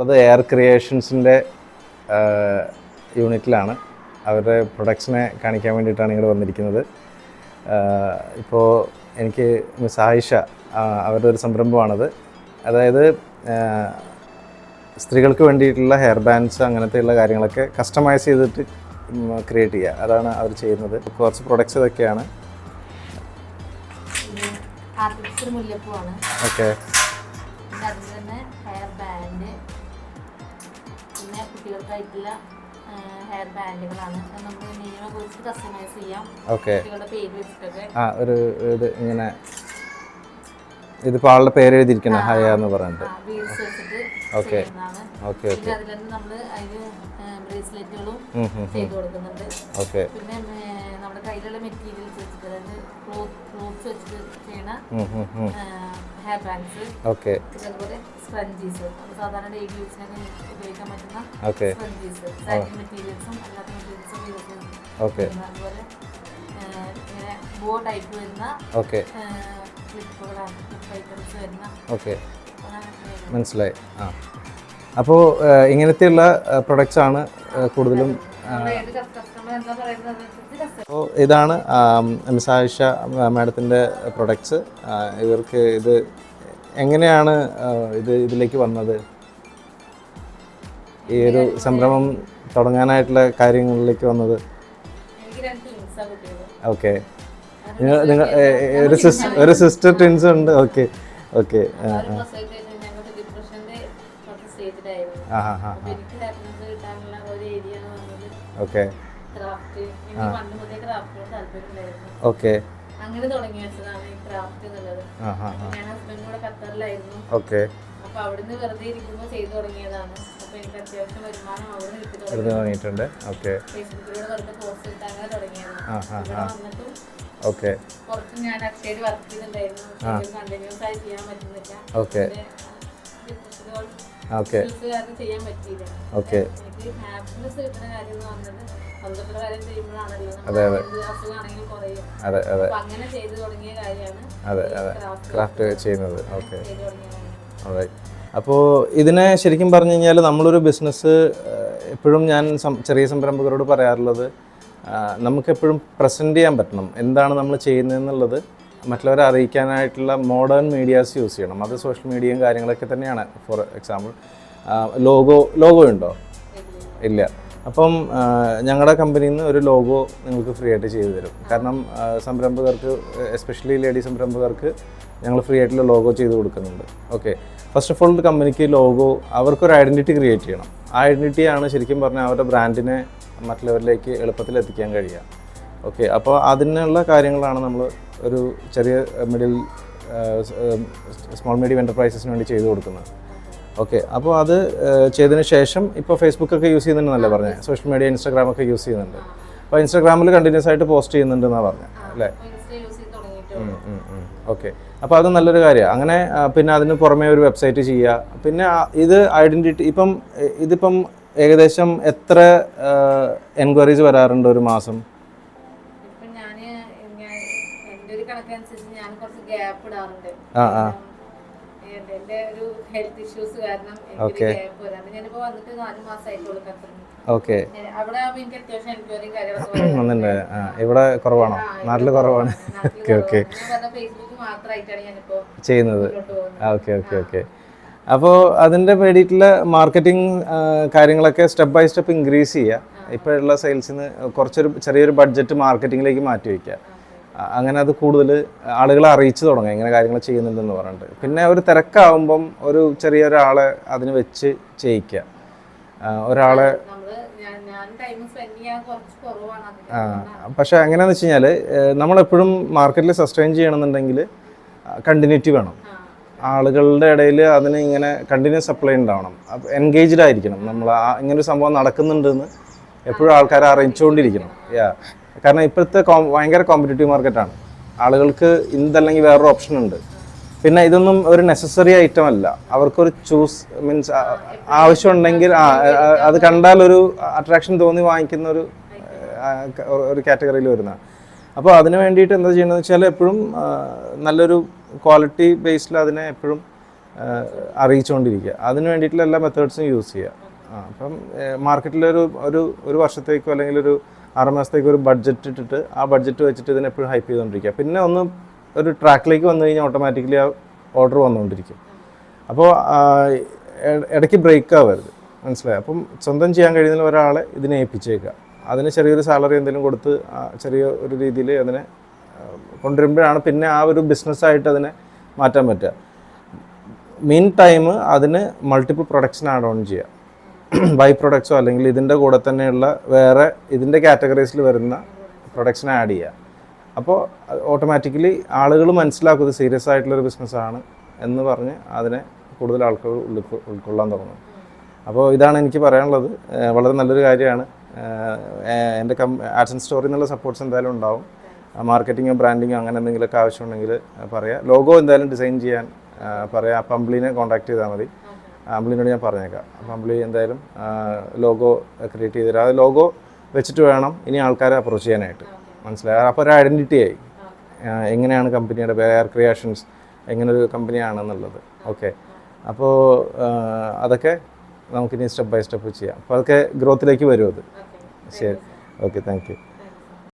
ഉള്ളത് എയർ ക്രിയേഷൻസിൻ്റെ യൂണിറ്റിലാണ്. അവരുടെ പ്രൊഡക്ട്സിനെ കാണിക്കാൻ വേണ്ടിയിട്ടാണ് ഇവിടെ വന്നിരിക്കുന്നത്. ഇപ്പോൾ എനിക്ക് മിസ് ആയിഷ അവരുടെ ഒരു സംരംഭമാണത്. അതായത് സ്ത്രീകൾക്ക് വേണ്ടിയിട്ടുള്ള ഹെയർ ബാൻഡ്സ് അങ്ങനത്തെയുള്ള കാര്യങ്ങളൊക്കെ കസ്റ്റമൈസ് ചെയ്തിട്ട് ക്രിയേറ്റ് ചെയ്യുക, അതാണ് അവർ ചെയ്യുന്നത്. കുറച്ച് പ്രൊഡക്ട്സ് ഇതൊക്കെയാണ്. ഓക്കെ, പിന്നെ കുട്ടികൾക്കായിട്ടുള്ള ഹെയർ ബാൻഡുകളാണ്. നമുക്ക് നെയ്മ കുറിച്ച് കസ്റ്റമൈസ് ചെയ്യാം. ഓക്കെ, കുട്ടികളുടെ പേര് വെച്ചിട്ടൊക്കെ ഒരു ഇത് ഇങ്ങനെ ഇതിപ്പോൾ ആളുടെ പേര് എഴുതിയിരിക്കണം ഹയ എന്ന് പറഞ്ഞിട്ട്. Okay okay okay. അതിൽ തന്നെ നമ്മൾ അതിന് ബ്രേസ്ലെറ്റുകളും ചെയ്ത് കൊടുക്കുന്നുണ്ട്. ഓക്കെ, പിന്നെ നമ്മുടെ കയ്യിലുള്ള മെറ്റീരിയൽസ് വെച്ചിട്ട്, അതായത് ക്ലോത്ത്സ് വെച്ചിട്ട് ചെയ്യണ ഹെയർ ബാൻഡ്സ്. ഓക്കെ, അതുപോലെ സ്പഞ്ചീസ്, സാധാരണ ഡെയിലി യൂസിനൊക്കെ ഉപയോഗിക്കാൻ പറ്റുന്ന സ്പഞ്ചീസ്, സാറ്റിൻ മെറ്റീരിയൽസും അല്ലാത്ത മെറ്റീരിയൽസും യൂസ് ചെയ്യുന്നു. ഓക്കെ, അതുപോലെ ഇങ്ങനെ ബോ ടൈപ്പ് വരുന്ന ക്ലിപ്പുകളാണ്, ക്ലിപ്പ് ഐറ്റംസ് വരുന്ന. ഓക്കെ, മനസ്സിലായി. ആ, അപ്പോൾ ഇങ്ങനത്തെയുള്ള പ്രൊഡക്ട്സ് ആണ് കൂടുതലും. അപ്പോൾ ഇതാണ് മിസ് ആയിഷ മാഡത്തിൻ്റെ പ്രൊഡക്ട്സ്. ഇവർക്ക് ഇത് എങ്ങനെയാണ് ഇതിലേക്ക് വന്നത്, ഈ ഒരു സംരംഭം തുടങ്ങാനായിട്ടുള്ള കാര്യങ്ങളിലേക്ക് വന്നത്? ഓക്കെ, നിങ്ങൾ ഒരു സിസ്റ്റർ ട്വിൻസ് ഉണ്ട്. Okay okay. ഓക്കെ ഓക്കെ, അങ്ങനെ തുടങ്ങി വെച്ചതാണ് ഈ ക്രാഫ്റ്റ് എന്നുള്ളത്. ഞാൻ ഹസ്ബൻഡിനോട് ഖത്തറിലായിരുന്നു. ഓക്കെ, അപ്പൊ അവിടുന്ന് വെറുതെ ഇരിക്കുമ്പോൾ ചെയ്തു തുടങ്ങിയതാണ്. അപ്പൊ എനിക്ക് അത്യാവശ്യം വരുമാനം അവിടെ കിട്ടി തുടങ്ങിയിട്ടുണ്ട്. ഓക്കെ, ഫേസ്ബുക്കിലൂടെ വെറുതെ പോസ്റ്റ് ഇട്ട് അങ്ങനെ തുടങ്ങിയതാണ്. വന്നിട്ടും ഓക്കെ, കുറച്ച് ഞാൻ അക്ഷയയിൽ വർക്ക് ചെയ്തിട്ടുണ്ടായിരുന്നു. കണ്ടിന്യൂസ് ആയി ചെയ്യാൻ പറ്റുന്നില്ല. ഓക്കെ ഓക്കെ, ചെയ്യാൻ പറ്റിയില്ല. ഓക്കെ, എനിക്ക് ഹാപ്പിനെസ് കിട്ടുന്ന കാര്യം എന്ന് പറഞ്ഞത് സ്വന്തപ്പെട്ട കാര്യം ചെയ്യുമ്പോഴാണല്ലോ അസുഖമാണെങ്കിലും കുറയും. അതെ അതെ, അങ്ങനെ ചെയ്തു തുടങ്ങിയ കാര്യമാണ് അതെ അതെ ക്രാഫ്റ്റ് ചെയ്യുന്നത്. ഓക്കെ, അതെ. അപ്പോൾ ഇതിനെ ശരിക്കും പറഞ്ഞു കഴിഞ്ഞാൽ നമ്മളൊരു ബിസിനസ് എപ്പോഴും ഞാൻ ചെറിയ സംരംഭകരോട് പറയാറുള്ളത്, നമുക്കെപ്പോഴും പ്രസൻറ്റ് ചെയ്യാൻ പറ്റണം എന്താണ് നമ്മൾ ചെയ്യുന്നതെന്നുള്ളത് മറ്റുള്ളവരെ അറിയിക്കാനായിട്ടുള്ള മോഡേൺ മീഡിയാസ് യൂസ് ചെയ്യണം. അത് സോഷ്യൽ മീഡിയയും കാര്യങ്ങളൊക്കെ തന്നെയാണ്. ഫോർ എക്സാമ്പിൾ ലോഗോ ഉണ്ടോ? ഇല്ല. അപ്പം ഞങ്ങളുടെ കമ്പനിയിൽ നിന്ന് ഒരു ലോഗോ നിങ്ങൾക്ക് ഫ്രീ ആയിട്ട് ചെയ്തു തരും. കാരണം സംരംഭകർക്ക്, എസ്പെഷ്യലി ലേഡി സംരംഭകർക്ക് ഞങ്ങൾ ഫ്രീ ആയിട്ടുള്ള ലോഗോ ചെയ്ത് കൊടുക്കുന്നുണ്ട്. ഓക്കെ, ഫസ്റ്റ് ഓഫ് ഓൾ കമ്പനിക്ക് ലോഗോ, അവർക്കൊരു ഐഡൻറ്റിറ്റി ക്രിയേറ്റ് ചെയ്യണം. ആ ഐഡൻറ്റിറ്റിയാണ് ശരിക്കും പറഞ്ഞാൽ അവരുടെ ബ്രാൻഡിനെ മറ്റുള്ളവരിലേക്ക് എളുപ്പത്തിൽ എത്തിക്കാൻ കഴിയുക. ഓക്കെ, അപ്പോൾ അതിനുള്ള കാര്യങ്ങളാണ് നമ്മൾ ഒരു ചെറിയ സ്മോൾ മീഡിയം എൻ്റർപ്രൈസസിന് വേണ്ടി ചെയ്തു കൊടുക്കുന്നത്. ഓക്കെ, അപ്പോൾ അത് ചെയ്തതിന് ശേഷം ഇപ്പോൾ ഫേസ്ബുക്കൊക്കെ യൂസ് ചെയ്യുന്നുണ്ടെന്നല്ലേ പറഞ്ഞത്, സോഷ്യൽ മീഡിയ ഇൻസ്റ്റാഗ്രാമൊക്കെ യൂസ് ചെയ്യുന്നുണ്ട്. അപ്പോൾ ഇൻസ്റ്റാഗ്രാമിൽ കണ്ടിന്യൂസ് ആയിട്ട് പോസ്റ്റ് ചെയ്യുന്നുണ്ടെന്നാണ് പറഞ്ഞത് അല്ലേ? ഓക്കെ, അപ്പോൾ അത് നല്ലൊരു കാര്യമാണ്. അങ്ങനെ പിന്നെ അതിന് പുറമേ ഒരു വെബ്സൈറ്റ് ചെയ്യുക. പിന്നെ ഇത് ഐഡൻറ്റിറ്റി, ഇതിപ്പം ഏകദേശം എത്ര എൻക്വയറീസ് വരാറുണ്ട് ഒരു മാസം? ഓക്കെ ഓക്കെ, ഒന്നുണ്ട്. ഇവിടെ കുറവാണോ? നാട്ടിൽ കുറവാണ്. ഓക്കെ ഓക്കെ, ചെയ്യുന്നത്. Okay okay okay. അപ്പോൾ അതിൻ്റെ വേണ്ടിയിട്ടുള്ള മാർക്കറ്റിംഗ് കാര്യങ്ങളൊക്കെ സ്റ്റെപ്പ് ബൈ സ്റ്റെപ്പ് ഇൻക്രീസ് ചെയ്യുക. ഇപ്പോഴുള്ള സെയിൽസിന് ചെറിയൊരു ബഡ്ജറ്റ് മാർക്കറ്റിങ്ങിലേക്ക് മാറ്റി വയ്ക്കുക. അങ്ങനെ അത് കൂടുതൽ ആളുകളെ അറിയിച്ചു തുടങ്ങുക ഇങ്ങനെ കാര്യങ്ങൾ ചെയ്യുന്നുണ്ടെന്ന് പറഞ്ഞിട്ട്. പിന്നെ ഒരു തിരക്കാവുമ്പം ഒരു ചെറിയൊരാളെ അതിന് വെച്ച് ചെയ്യിക്കുക. ഒരാളെ പക്ഷേ എങ്ങനെയാണെന്ന് വെച്ച് കഴിഞ്ഞാൽ നമ്മളെപ്പോഴും മാർക്കറ്റിൽ സസ്റ്റെയിൻ ചെയ്യണമെന്നുണ്ടെങ്കിൽ കണ്ടിന്യൂറ്റി വേണം. ആളുകളുടെ ഇടയിൽ അതിന് ഇങ്ങനെ കണ്ടിന്യൂസ് സപ്ലൈ ഉണ്ടാവണം. എൻഗേജ്ഡ് ആയിരിക്കണം. നമ്മൾ ഇങ്ങനൊരു സംഭവം നടക്കുന്നുണ്ടെന്ന് എപ്പോഴും ആൾക്കാരെ അറിയിച്ചുകൊണ്ടിരിക്കണം. കാരണം ഇപ്പോഴത്തെ ഭയങ്കര കോമ്പറ്റീറ്റീവ് മാർക്കറ്റാണ്. ആളുകൾക്ക് ഇതല്ലെങ്കിൽ വേറൊരു ഓപ്ഷൻ ഉണ്ട്. പിന്നെ ഇതൊന്നും ഒരു നെസസറി ഐറ്റം അല്ല. അവർക്കൊരു മീൻസ് ആവശ്യമുണ്ടെങ്കിൽ അത് കണ്ടാൽ ഒരു അട്രാക്ഷൻ തോന്നി വാങ്ങിക്കുന്ന ഒരു കാറ്റഗറിയിൽ വരുന്നതാണ്. അപ്പോൾ അതിന് വേണ്ടിയിട്ട് എന്താ ചെയ്യണമെന്ന് വെച്ചാൽ എപ്പോഴും നല്ലൊരു ക്വാളിറ്റി ബേസിൽ അതിനെ എപ്പോഴും അറിയിച്ചുകൊണ്ടിരിക്കുക. അതിന് വേണ്ടിയിട്ടുള്ള എല്ലാ മെത്തേഡ്സും യൂസ് ചെയ്യുക. അപ്പം മാർക്കറ്റിലൊരു ഒരു ഒരു വർഷത്തേക്കോ അല്ലെങ്കിൽ ഒരു 6 മാസത്തേക്കോ ഒരു ബഡ്ജറ്റ് ഇട്ടിട്ട് ആ ബഡ്ജറ്റ് വെച്ചിട്ട് ഇതിനെ എപ്പോഴും ഹൈപ്പ് ചെയ്തുകൊണ്ടിരിക്കുക. പിന്നെ ഒന്ന് ഒരു ട്രാക്കിലേക്ക് വന്നു കഴിഞ്ഞാൽ ഓട്ടോമാറ്റിക്കലി ആ ഓർഡർ വന്നുകൊണ്ടിരിക്കും. അപ്പോൾ ഇടയ്ക്ക് ബ്രേക്ക് ആവരുത്, മനസ്സിലായി. അപ്പം സ്വന്തം ചെയ്യാൻ കഴിയുന്ന ഒരാളെ ഇതിനെ ഏൽപ്പിച്ചേക്കുക. അതിന് ചെറിയൊരു സാലറി എന്തെങ്കിലും കൊടുത്ത് ചെറിയ ഒരു രീതിയിൽ അതിനെ കൊണ്ടുവരുമ്പോഴാണ് പിന്നെ ആ ഒരു ബിസിനസ്സായിട്ട് അതിനെ മാറ്റാൻ പറ്റുക. മീൻ ടൈം അതിന് മൾട്ടിപ്പിൾ പ്രൊഡക്ട്സിന് ആഡ് ഓൺ ചെയ്യുക. ബൈ പ്രൊഡക്ട്സോ അല്ലെങ്കിൽ ഇതിൻ്റെ കൂടെ തന്നെയുള്ള വേറെ ഇതിൻ്റെ കാറ്റഗറീസിൽ വരുന്ന പ്രൊഡക്ട്സിനെ ആഡ് ചെയ്യുക. അപ്പോൾ ഓട്ടോമാറ്റിക്കലി ആളുകൾ മനസ്സിലാക്കും ഇത് സീരിയസ് ആയിട്ടുള്ളൊരു ബിസിനസ്സാണ് എന്ന് പറഞ്ഞ് അതിനെ കൂടുതൽ ആൾക്കാർ ഉൾക്കൊള്ളാൻ തുടങ്ങും. അപ്പോൾ ഇതാണ് എനിക്ക് പറയാനുള്ളത്. വളരെ നല്ലൊരു കാര്യമാണ്. എൻ്റെ ആഡ്സ് ആൻഡ് സ്റ്റോറി എന്നുള്ള സപ്പോർട്ട്സ് എന്തായാലും ഉണ്ടാവും. മാർക്കറ്റിങ്ങോ ബ്രാൻഡിങ്ങോ അങ്ങനെ എന്തെങ്കിലുമൊക്കെ ആവശ്യമുണ്ടെങ്കിൽ പറയാം. ലോഗോ എന്തായാലും ഡിസൈൻ ചെയ്യാൻ പറയാം. അപ്പം അമ്പിളിനെ കോൺടാക്ട് ചെയ്താൽ മതി. അമ്പിളിനോട് ഞാൻ പറഞ്ഞേക്കാം. അപ്പം അമ്പിളി എന്തായാലും ലോഗോ ക്രിയേറ്റ് ചെയ്ത് തരാം. അത് ലോഗോ വെച്ചിട്ട് വേണം ഇനി ആൾക്കാരെ അപ്രോച്ച് ചെയ്യാനായിട്ട്, മനസ്സിലായി. അപ്പോൾ ഒരു ഐഡൻറ്റിറ്റി ആയി എങ്ങനെയാണ് കമ്പനിയുടെ ബെയർ ക്രിയേഷൻസ് എങ്ങനൊരു കമ്പനിയാണെന്നുള്ളത്. ഓക്കെ, അപ്പോൾ അതൊക്കെ നമുക്കിനി സ്റ്റെപ്പ് ബൈ സ്റ്റെപ്പ് ചെയ്യാം. അപ്പോൾ അതൊക്കെ ഗ്രോത്തിലേക്ക് വരും അത്. ശരി, ഓക്കെ, താങ്ക് യു.